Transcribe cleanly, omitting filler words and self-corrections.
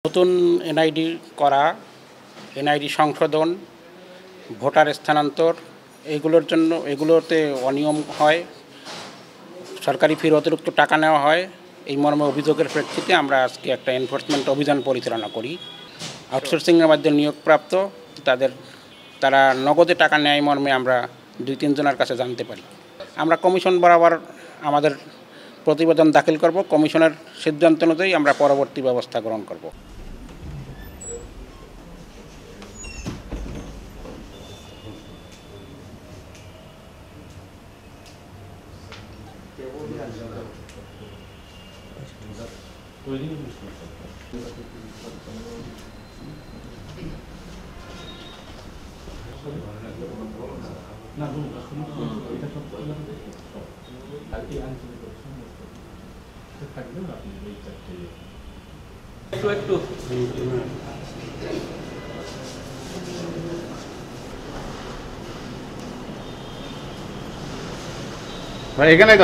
নতুন এনআইডি করা, এনআইডি সংশোধন, ভোটার স্থানান্তর এগুলোতে অনিয়ম হয়, সরকারি ফির অতিরিক্ত টাকা নেওয়া হয়। এই মর্মে অভিযোগের প্রেক্ষিতে আমরা আজকে একটা এনফোর্সমেন্ট অভিযান পরিচালনা করি। আউটসোর্সিংয়ের মাধ্যমে নিয়োগপ্রাপ্ত তারা নগদে টাকা নেয় মর্মে আমরা 2-3 জনের কাছে জানতে পারি। আমরা কমিশন বরাবর আমাদের প্রতিবেদন দাখিল করব। কমিশনের সিদ্ধান্ত অনুযায়ী আমরা পরবর্তী ব্যবস্থা গ্রহণ করব। এখানে